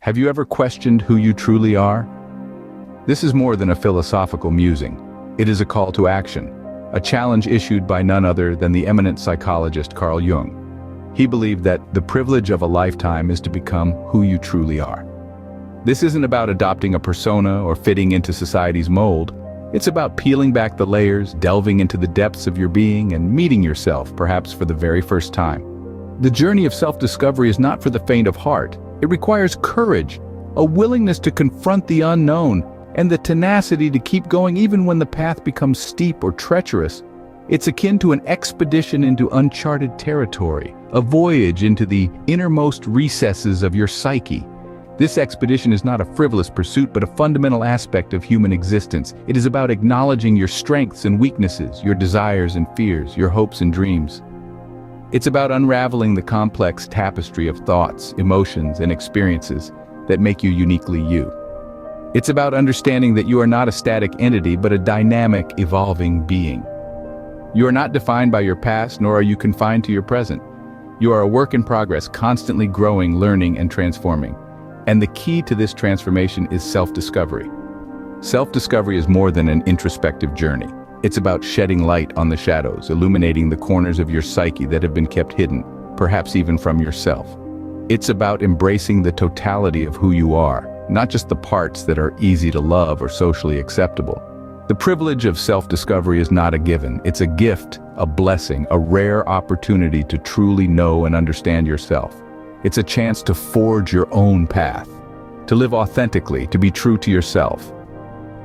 Have you ever questioned who you truly are? This is more than a philosophical musing. It is a call to action, a challenge issued by none other than the eminent psychologist Carl Jung. He believed that the privilege of a lifetime is to become who you truly are. This isn't about adopting a persona or fitting into society's mold. It's about peeling back the layers, delving into the depths of your being, and meeting yourself, perhaps for the very first time. The journey of self-discovery is not for the faint of heart. It requires courage, a willingness to confront the unknown, and the tenacity to keep going even when the path becomes steep or treacherous. It's akin to an expedition into uncharted territory, a voyage into the innermost recesses of your psyche. This expedition is not a frivolous pursuit, but a fundamental aspect of human existence. It is about acknowledging your strengths and weaknesses, your desires and fears, your hopes and dreams. It's about unraveling the complex tapestry of thoughts, emotions, and experiences that make you uniquely you. It's about understanding that you are not a static entity, but a dynamic, evolving being. You are not defined by your past, nor are you confined to your present. You are a work in progress, constantly growing, learning, and transforming. And the key to this transformation is self-discovery. Self-discovery is more than an introspective journey. It's about shedding light on the shadows, illuminating the corners of your psyche that have been kept hidden, perhaps even from yourself. It's about embracing the totality of who you are, not just the parts that are easy to love or socially acceptable. The privilege of self-discovery is not a given. It's a gift, a blessing, a rare opportunity to truly know and understand yourself. It's a chance to forge your own path, to live authentically, to be true to yourself.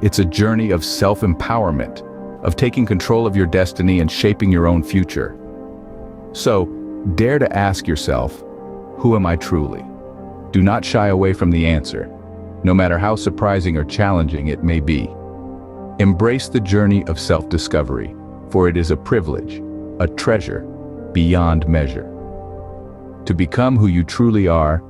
It's a journey of self-empowerment, of taking control of your destiny and shaping your own future. So, dare to ask yourself, who am I truly? Do not shy away from the answer, no matter how surprising or challenging it may be. Embrace the journey of self-discovery, for it is a privilege, a treasure, beyond measure. To become who you truly are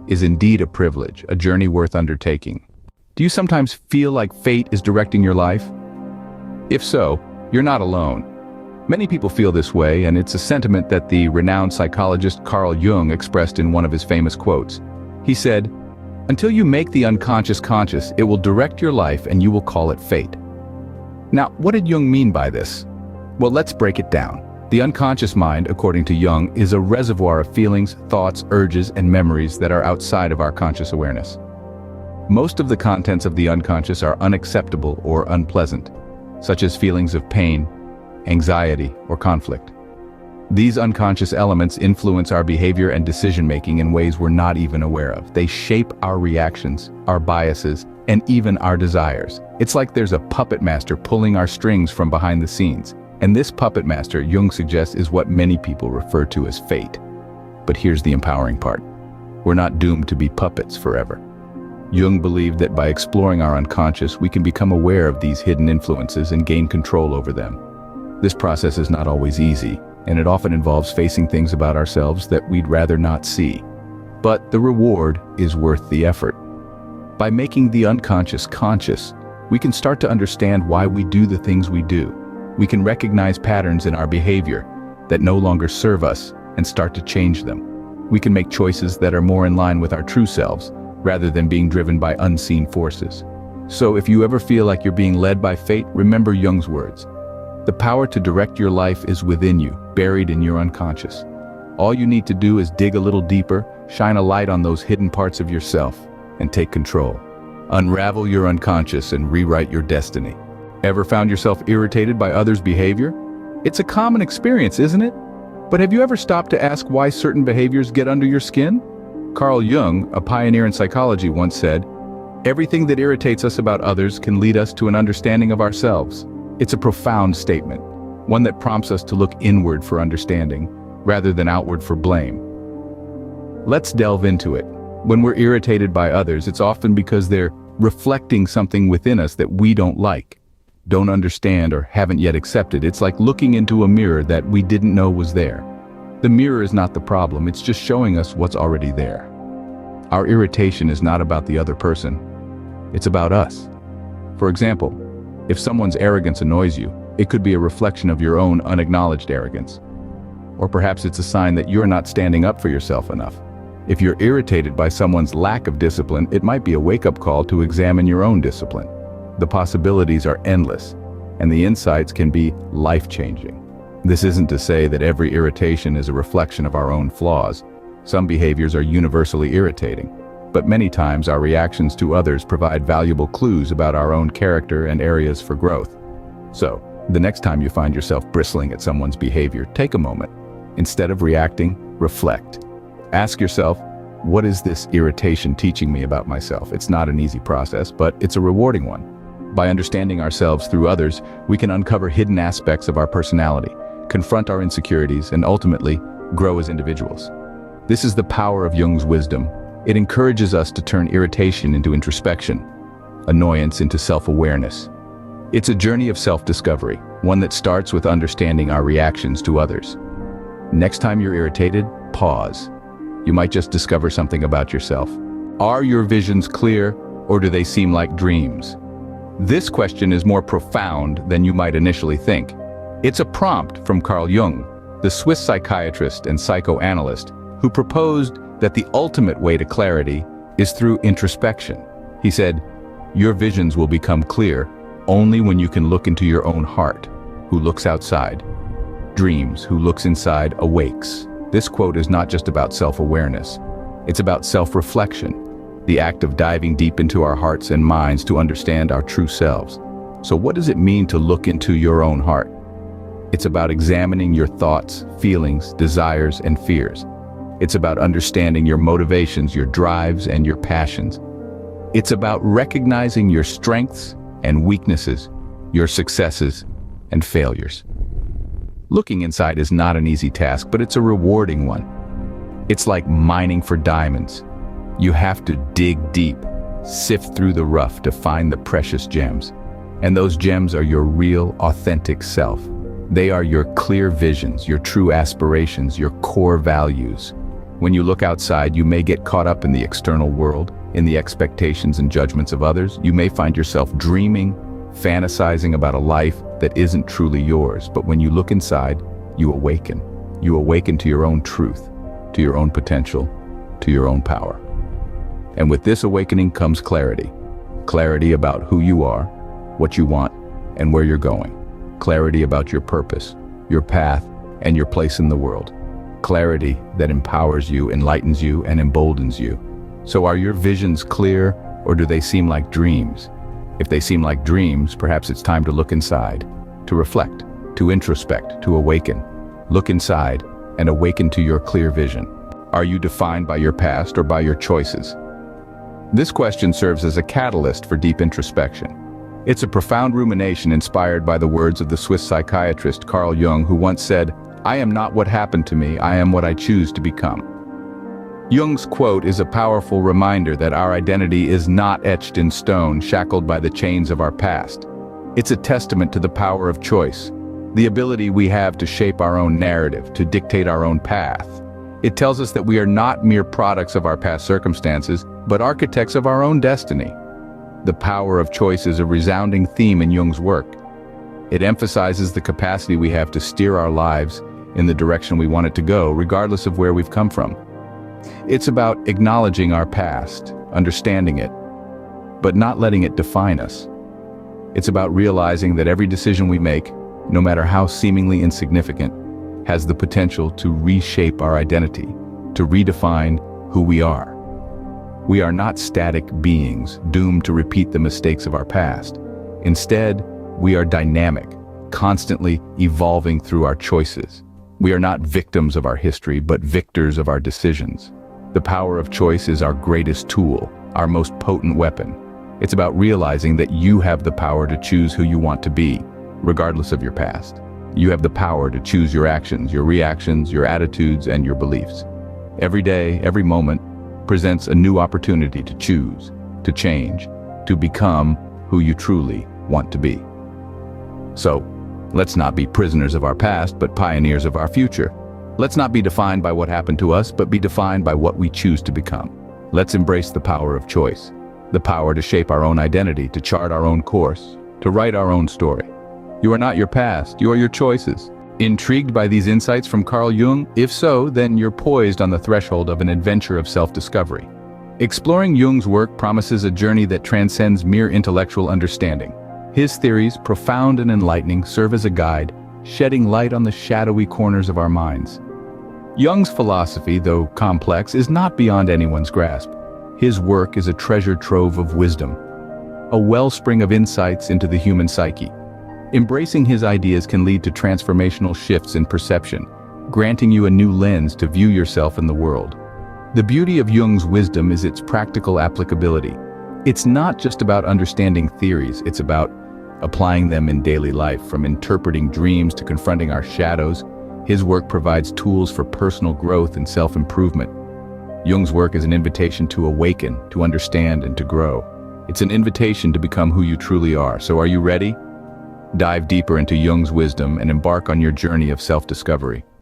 is indeed a privilege, a journey worth undertaking. Do you sometimes feel like fate is directing your life? If so, you're not alone. Many people feel this way, and it's a sentiment that the renowned psychologist Carl Jung expressed in one of his famous quotes. He said, "Until you make the unconscious conscious, it will direct your life and you will call it fate." Now, what did Jung mean by this? Well, let's break it down. The unconscious mind, according to Jung, is a reservoir of feelings, thoughts, urges, and memories that are outside of our conscious awareness. Most of the contents of the unconscious are unacceptable or unpleasant, such as feelings of pain, anxiety, or conflict. These unconscious elements influence our behavior and decision-making in ways we're not even aware of. They shape our reactions, our biases, and even our desires. It's like there's a puppet master pulling our strings from behind the scenes. And this puppet master, Jung suggests, is what many people refer to as fate. But here's the empowering part. We're not doomed to be puppets forever. Jung believed that by exploring our unconscious, we can become aware of these hidden influences and gain control over them. This process is not always easy, and it often involves facing things about ourselves that we'd rather not see. But the reward is worth the effort. By making the unconscious conscious, we can start to understand why we do the things we do. We can recognize patterns in our behavior that no longer serve us and start to change them. We can make choices that are more in line with our true selves, rather than being driven by unseen forces. So if you ever feel like you're being led by fate, remember Jung's words. The power to direct your life is within you, buried in your unconscious. All you need to do is dig a little deeper, shine a light on those hidden parts of yourself, and take control. Unravel your unconscious and rewrite your destiny. Ever found yourself irritated by others' behavior? It's a common experience, isn't it? But have you ever stopped to ask why certain behaviors get under your skin? Carl Jung, a pioneer in psychology, once said, "Everything that irritates us about others can lead us to an understanding of ourselves." It's a profound statement, one that prompts us to look inward for understanding, rather than outward for blame. Let's delve into it. When we're irritated by others, it's often because they're reflecting something within us that we don't like, don't understand, or haven't yet accepted. It's like looking into a mirror that we didn't know was there. The mirror is not the problem, it's just showing us what's already there. Our irritation is not about the other person, it's about us. For example, if someone's arrogance annoys you, it could be a reflection of your own unacknowledged arrogance. Or perhaps it's a sign that you're not standing up for yourself enough. If you're irritated by someone's lack of discipline, it might be a wake-up call to examine your own discipline. The possibilities are endless, and the insights can be life-changing. This isn't to say that every irritation is a reflection of our own flaws. Some behaviors are universally irritating, but many times our reactions to others provide valuable clues about our own character and areas for growth. So, the next time you find yourself bristling at someone's behavior, take a moment. Instead of reacting, reflect. Ask yourself, what is this irritation teaching me about myself? It's not an easy process, but it's a rewarding one. By understanding ourselves through others, we can uncover hidden aspects of our personality, confront our insecurities, and ultimately, grow as individuals. This is the power of Jung's wisdom. It encourages us to turn irritation into introspection, annoyance into self-awareness. It's a journey of self-discovery, one that starts with understanding our reactions to others. Next time you're irritated, pause. You might just discover something about yourself. Are your visions clear, or do they seem like dreams? This question is more profound than you might initially think. It's a prompt from Carl Jung, the Swiss psychiatrist and psychoanalyst, who proposed that the ultimate way to clarity is through introspection. He said, "Your visions will become clear only when you can look into your own heart. Who looks outside dreams, who looks inside awakes." This quote is not just about self-awareness. It's about self-reflection, the act of diving deep into our hearts and minds to understand our true selves. So what does it mean to look into your own heart? It's about examining your thoughts, feelings, desires, and fears. It's about understanding your motivations, your drives, and your passions. It's about recognizing your strengths and weaknesses, your successes and failures. Looking inside is not an easy task, but it's a rewarding one. It's like mining for diamonds. You have to dig deep, sift through the rough to find the precious gems. And those gems are your real, authentic self. They are your clear visions, your true aspirations, your core values. When you look outside, you may get caught up in the external world, in the expectations and judgments of others. You may find yourself dreaming, fantasizing about a life that isn't truly yours. But when you look inside, you awaken. You awaken to your own truth, to your own potential, to your own power. And with this awakening comes clarity. Clarity about who you are, what you want, and where you're going. Clarity about your purpose, your path, and your place in the world. Clarity that empowers you, enlightens you, and emboldens you. So are your visions clear, or do they seem like dreams? If they seem like dreams, perhaps it's time to look inside, to reflect, to introspect, to awaken. Look inside and awaken to your clear vision. Are you defined by your past or by your choices? This question serves as a catalyst for deep introspection. It's a profound rumination inspired by the words of the Swiss psychiatrist Carl Jung, who once said, "I am not what happened to me, I am what I choose to become." Jung's quote is a powerful reminder that our identity is not etched in stone, shackled by the chains of our past. It's a testament to the power of choice, the ability we have to shape our own narrative, to dictate our own path. It tells us that we are not mere products of our past circumstances, but architects of our own destiny. The power of choice is a resounding theme in Jung's work. It emphasizes the capacity we have to steer our lives in the direction we want it to go, regardless of where we've come from. It's about acknowledging our past, understanding it, but not letting it define us. It's about realizing that every decision we make, no matter how seemingly insignificant, has the potential to reshape our identity, to redefine who we are. We are not static beings, doomed to repeat the mistakes of our past. Instead, we are dynamic, constantly evolving through our choices. We are not victims of our history, but victors of our decisions. The power of choice is our greatest tool, our most potent weapon. It's about realizing that you have the power to choose who you want to be, regardless of your past. You have the power to choose your actions, your reactions, your attitudes, and your beliefs. Every day, every moment, presents a new opportunity to choose, to change, to become who you truly want to be. So, let's not be prisoners of our past, but pioneers of our future. Let's not be defined by what happened to us, but be defined by what we choose to become. Let's embrace the power of choice, the power to shape our own identity, to chart our own course, to write our own story. You are not your past, you are your choices. Intrigued by these insights from Carl Jung? If so, then you're poised on the threshold of an adventure of self-discovery. Exploring Jung's work promises a journey that transcends mere intellectual understanding. His theories, profound and enlightening, serve as a guide, shedding light on the shadowy corners of our minds. Jung's philosophy, though complex, is not beyond anyone's grasp. His work is a treasure trove of wisdom, a wellspring of insights into the human psyche. Embracing his ideas can lead to transformational shifts in perception, granting you a new lens to view yourself in the world. The beauty of Jung's wisdom is its practical applicability. It's not just about understanding theories, it's about applying them in daily life, from interpreting dreams to confronting our shadows. His work provides tools for personal growth and self-improvement. Jung's work is an invitation to awaken, to understand, and to grow. It's an invitation to become who you truly are. So are you ready? Dive deeper into Jung's wisdom and embark on your journey of self-discovery.